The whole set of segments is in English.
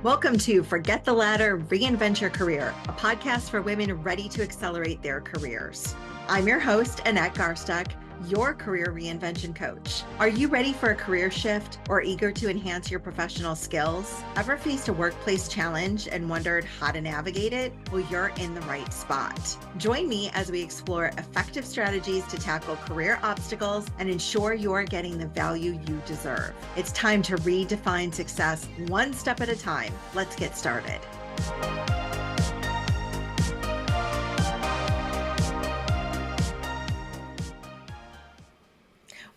Welcome to Forget the Ladder, Reinvent Your Career, a podcast for women ready to accelerate their careers. I'm your host, Annette Garsteck, your career reinvention coach. Are you ready for a career shift or eager to enhance your professional skills? Ever faced a workplace challenge and wondered how to navigate it? Well, you're in the right spot. Join me as we explore effective strategies to tackle career obstacles and ensure you're getting the value you deserve. It's time to redefine success one step at a time. Let's get started.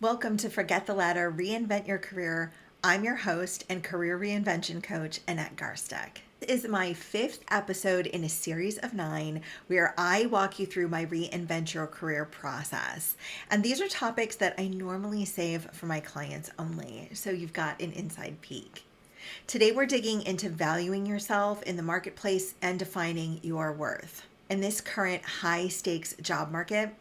Welcome to Forget the Ladder, Reinvent Your Career. I'm your host and career reinvention coach, Annette Garsteck. This is my 5th episode in a series of 9 where I walk you through my Reinvent Your Career process. And these are topics that I normally save for my clients only, so you've got an inside peek. Today we're digging into valuing yourself in the marketplace and defining your worth. In this current high-stakes job market,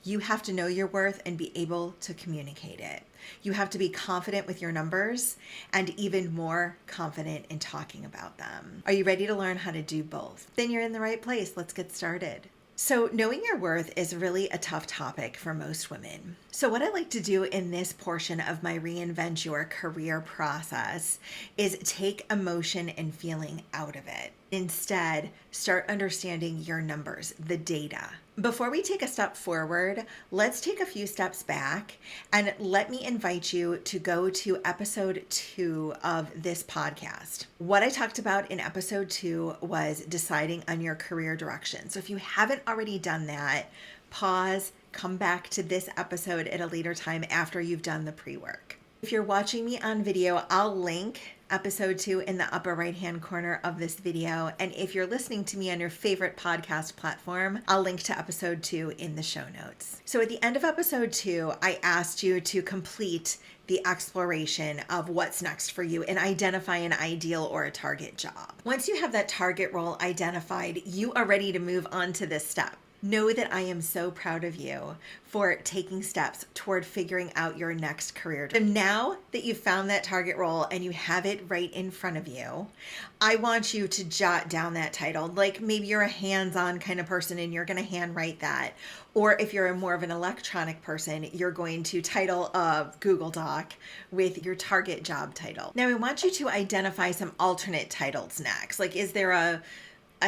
you have to know your worth and be able to communicate it. You have to be confident with your numbers and even more confident in talking about them. Are you ready to learn how to do both? Then you're in the right place. Let's get started. So knowing your worth is really a tough topic for most women. So what I like to do in this portion of my Reinvent Your Career process is take emotion and feeling out of it. Instead, start understanding your numbers, the data. Before we take a step forward, let's take a few steps back and let me invite you to go to episode 2 of this podcast. What I talked about in episode 2 was deciding on your career direction. So if you haven't already done that, pause, come back to this episode at a later time after you've done the pre-work. If you're watching me on video, I'll link episode 2 in the upper right-hand corner of this video. And if you're listening to me on your favorite podcast platform, I'll link to episode 2 in the show notes. So at the end of episode 2, I asked you to complete the exploration of what's next for you and identify an ideal or a target job. Once you have that target role identified, you are ready to move on to this step. Know that I am so proud of you for taking steps toward figuring out your next career. So now that you've found that target role and you have it right in front of you, I want you to jot down that title. Like maybe you're a hands-on kind of person and you're going to handwrite that. Or if you're more of an electronic person, you're going to title a Google Doc with your target job title. Now I want you to identify some alternate titles next. Like is there a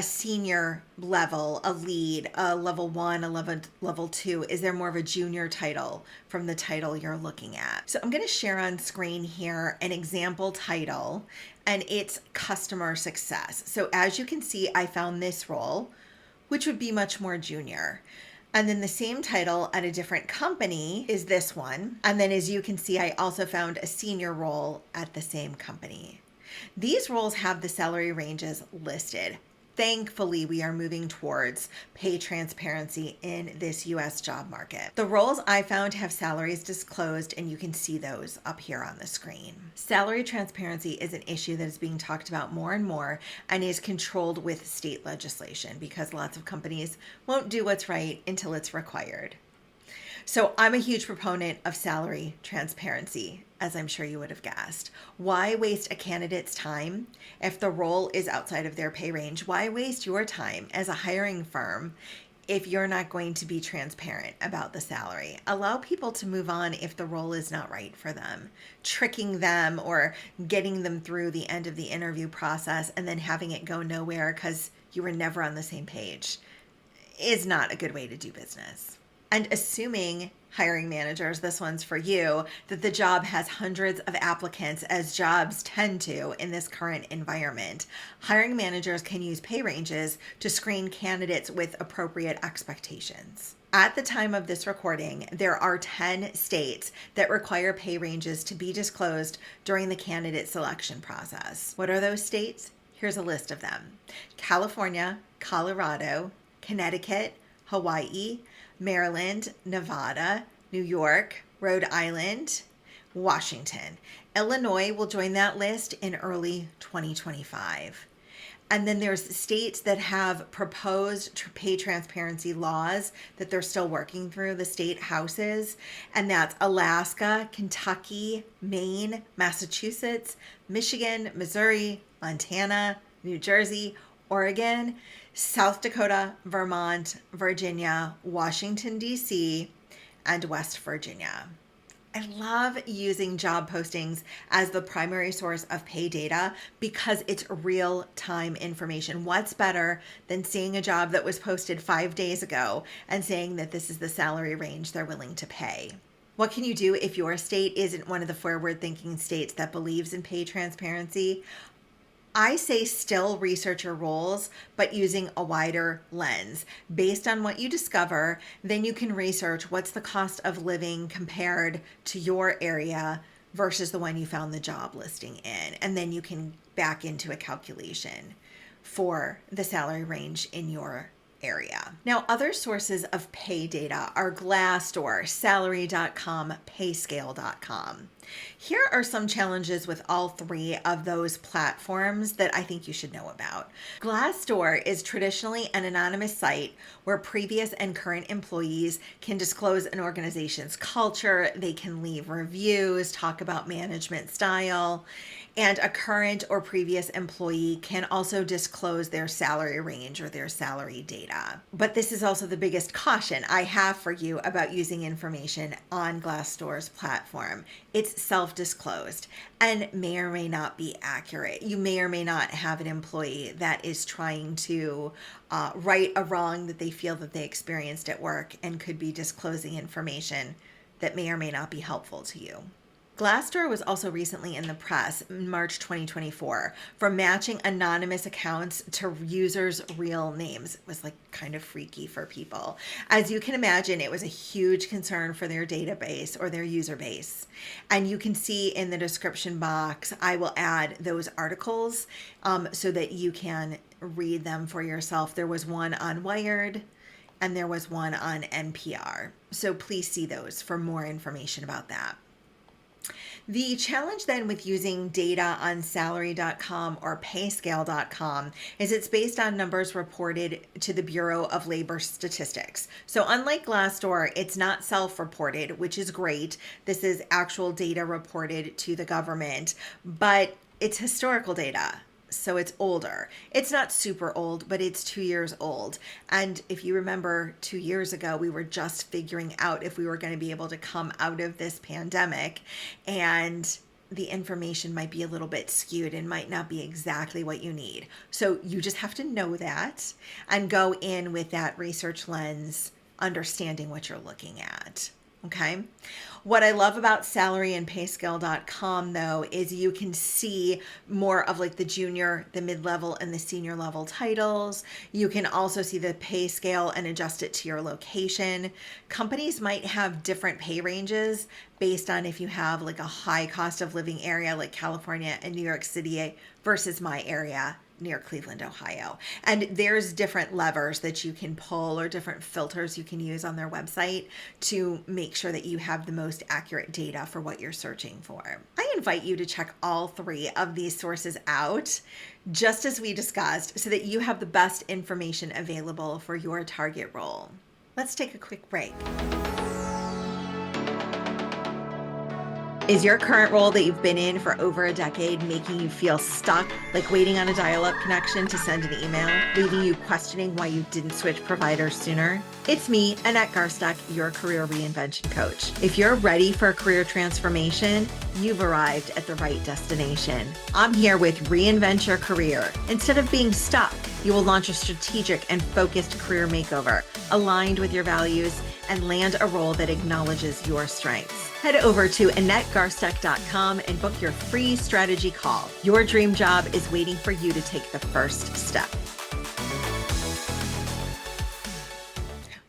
senior level, a lead, a level 1, a level 2? Is there more of a junior title from the title you're looking at? So I'm going to share on screen here an example title, and it's customer success. So as you can see, I found this role, which would be much more junior. And then the same title at a different company is this one. And then as you can see, I also found a senior role at the same company. These roles have the salary ranges listed. Thankfully, we are moving towards pay transparency in this U.S. job market. The roles I found have salaries disclosed, and you can see those up here on the screen. Salary transparency is an issue that is being talked about more and more and is controlled with state legislation because lots of companies won't do what's right until it's required. So I'm a huge proponent of salary transparency, as I'm sure you would have guessed. Why waste a candidate's time if the role is outside of their pay range? Why waste your time as a hiring firm if you're not going to be transparent about the salary? Allow people to move on if the role is not right for them. Tricking them or getting them through the end of the interview process and then having it go nowhere because you were never on the same page is not a good way to do business. And assuming, hiring managers, this one's for you, that the job has hundreds of applicants, as jobs tend to in this current environment, hiring managers can use pay ranges to screen candidates with appropriate expectations. At the time of this recording, there are 10 states that require pay ranges to be disclosed during the candidate selection process. What are those states? Here's a list of them: California, Colorado, Connecticut, Hawaii, Maryland, Nevada, New York, Rhode Island, Washington. Illinois will join that list in early 2025. And then there's states that have proposed pay transparency laws that they're still working through, the state houses. And that's Alaska, Kentucky, Maine, Massachusetts, Michigan, Missouri, Montana, New Jersey, Oregon, South Dakota, Vermont, Virginia, Washington, D.C., and West Virginia. I love using job postings as the primary source of pay data because it's real-time information. What's better than seeing a job that was posted 5 days ago and saying that this is the salary range they're willing to pay? What can you do if your state isn't one of the forward-thinking states that believes in pay transparency? I say still research your roles, but using a wider lens. Based on what you discover, then you can research what's the cost of living compared to your area versus the one you found the job listing in. And then you can back into a calculation for the salary range in your area. Now, other sources of pay data are Glassdoor, Salary.com, Payscale.com. Here are some challenges with all three of those platforms that I think you should know about. Glassdoor is traditionally an anonymous site where previous and current employees can disclose an organization's culture, they can leave reviews, talk about management style, and a current or previous employee can also disclose their salary range or their salary data. But this is also the biggest caution I have for you about using information on Glassdoor's platform. It's self-disclosed and may or may not be accurate. You may or may not have an employee that is trying to right a wrong that they feel that they experienced at work and could be disclosing information that may or may not be helpful to you. Glassdoor was also recently in the press in March 2024 for matching anonymous accounts to users' real names. It was like kind of freaky for people. As you can imagine, it was a huge concern for their database or their user base. And you can see in the description box, I will add those articles so that you can read them for yourself. There was one on Wired and there was one on NPR. So please see those for more information about that. The challenge then with using data on salary.com or payscale.com is it's based on numbers reported to the Bureau of Labor Statistics. So unlike Glassdoor, it's not self-reported, which is great. This is actual data reported to the government, but it's historical data. So it's older. It's not super old, but it's 2 years old. And if you remember 2 years ago, we were just figuring out if we were going to be able to come out of this pandemic, and the information might be a little bit skewed and might not be exactly what you need. So you just have to know that and go in with that research lens, understanding what you're looking at. Okay. What I love about salary and payscale.com though is you can see more of like the junior, the mid-level, and the senior level titles. You can also see the pay scale and adjust it to your location. Companies might have different pay ranges based on if you have like a high cost of living area like California and New York City versus my area near Cleveland, Ohio. And there's different levers that you can pull or different filters you can use on their website to make sure that you have the most accurate data for what you're searching for. I invite you to check all three of these sources out, just as we discussed, so that you have the best information available for your target role. Let's take a quick break. Is your current role that you've been in for over a decade making you feel stuck, like waiting on a dial-up connection to send an email, leaving you questioning why you didn't switch providers sooner? It's me, Annette Garsteck, your Career Reinvention Coach. If you're ready for a career transformation, you've arrived at the right destination. I'm here with Reinvent Your Career. Instead of being stuck, you will launch a strategic and focused career makeover aligned with your values and land a role that acknowledges your strengths. Head over to AnnetteGarsteck.com and book your free strategy call. Your dream job is waiting for you to take the first step.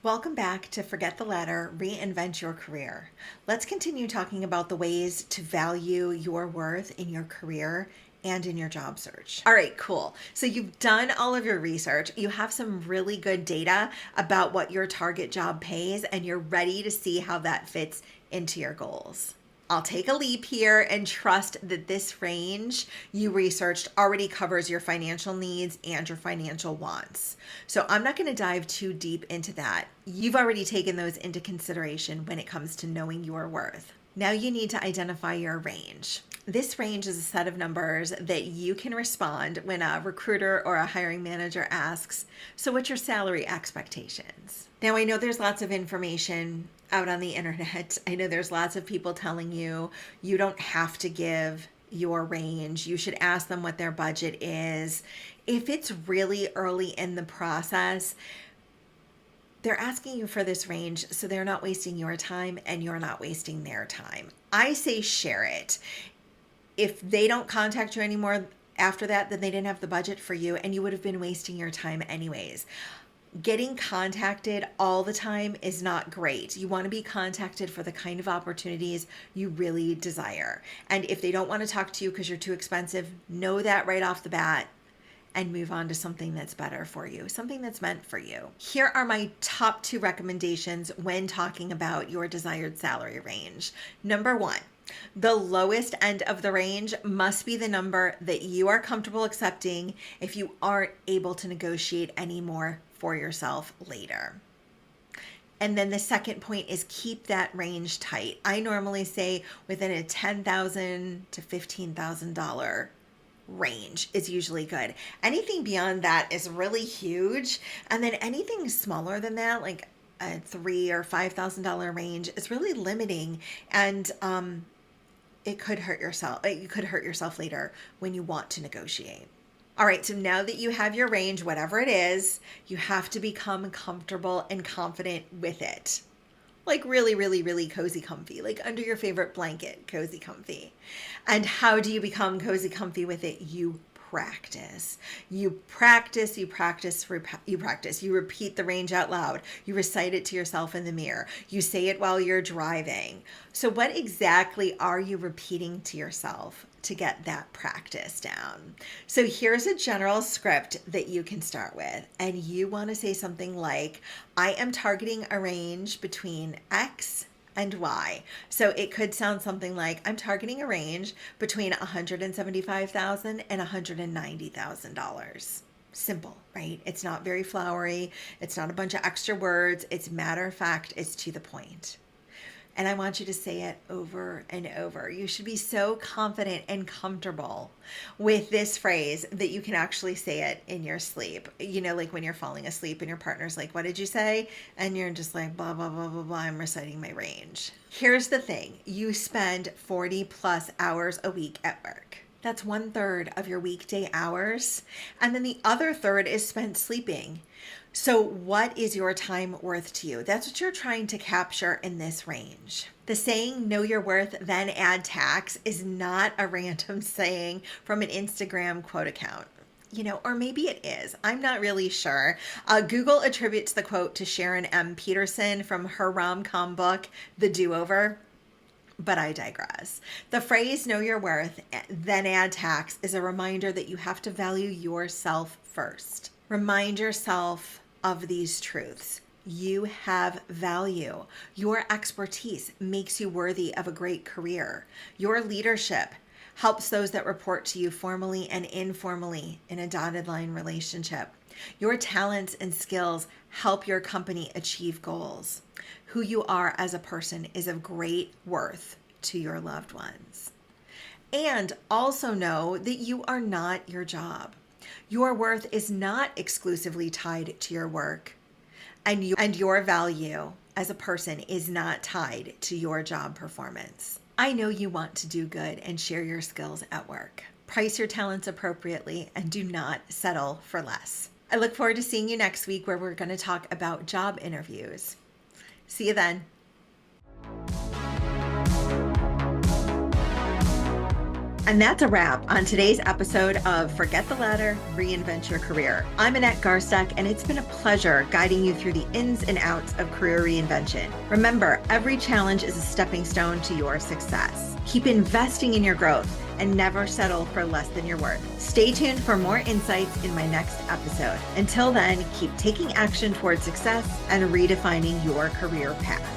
Welcome back to Forget the Ladder, Reinvent Your Career. Let's continue talking about the ways to value your worth in your career and in your job search. All right, cool. So you've done all of your research. You have some really good data about what your target job pays, and you're ready to see how that fits into your goals. I'll take a leap here and trust that this range you researched already covers your financial needs and your financial wants. So I'm not going to dive too deep into that. You've already taken those into consideration when it comes to knowing your worth. Now you need to identify your range. This range is a set of numbers that you can respond when a recruiter or a hiring manager asks, so what's your salary expectations? Now I know there's lots of information out on the internet. I know there's lots of people telling you you don't have to give your range. You should ask them what their budget is. If it's really early in the process, they're asking you for this range so they're not wasting your time and you're not wasting their time. I say share it. If they don't contact you anymore after that, then they didn't have the budget for you and you would have been wasting your time anyways. Getting contacted all the time is not great. You want to be contacted for the kind of opportunities you really desire. And if they don't want to talk to you because you're too expensive, know that right off the bat and move on to something that's better for you, something that's meant for you. Here are my top 2 recommendations when talking about your desired salary range. Number 1, the lowest end of the range must be the number that you are comfortable accepting if you aren't able to negotiate any more for yourself later. And then the second point is keep that range tight. I normally say within a $10,000 to $15,000 range is usually good. Anything beyond that is really huge. And then anything smaller than that, like a $3,000 or $5,000 range, is really limiting. And it could hurt yourself. You could hurt yourself later when you want to negotiate. All right, so now that you have your range, whatever it is, you have to become comfortable and confident with it. Like really, really, really cozy comfy, like under your favorite blanket, cozy comfy. And how do you become cozy comfy with it? You practice. You practice, you practice, you practice. You repeat the range out loud. You recite it to yourself in the mirror. You say it while you're driving. So what exactly are you repeating to yourself to get that practice down? So here's a general script that you can start with. And you want to say something like, I am targeting a range between X and Y. So it could sound something like, I'm targeting a range between $175,000 and $190,000. Simple, right? It's not very flowery. It's not a bunch of extra words. It's matter of fact. It's to the point. And I want you to say it over and over. You should be so confident and comfortable with this phrase that you can actually say it in your sleep. You know, like when you're falling asleep and your partner's like, what did you say? And you're just like, blah, blah, blah, blah, blah. I'm reciting my range. Here's the thing. You spend 40 plus hours a week at work. That's 1/3 of your weekday hours. And then the other third is spent sleeping. So what is your time worth to you? That's what you're trying to capture in this range. The saying, know your worth, then add tax, is not a random saying from an Instagram quote account. You know, or maybe it is. I'm not really sure. Google attributes the quote to Sharon M. Peterson from her rom-com book, The Do-Over. But I digress. The phrase, know your worth, then add tax, is a reminder that you have to value yourself first. Remind yourself of these truths. You have value. Your expertise makes you worthy of a great career. Your leadership helps those that report to you formally and informally in a dotted line relationship. Your talents and skills help your company achieve goals. Who you are as a person is of great worth to your loved ones. And also know that you are not your job. Your worth is not exclusively tied to your work, and your value as a person is not tied to your job performance. I know you want to do good and share your skills at work. Price your talents appropriately and do not settle for less. I look forward to seeing you next week where we're going to talk about job interviews. See you then. And that's a wrap on today's episode of Forget the Ladder, Reinvent Your Career. I'm Annette Garsteck, and it's been a pleasure guiding you through the ins and outs of career reinvention. Remember, every challenge is a stepping stone to your success. Keep investing in your growth and never settle for less than your worth. Stay tuned for more insights in my next episode. Until then, keep taking action towards success and redefining your career path.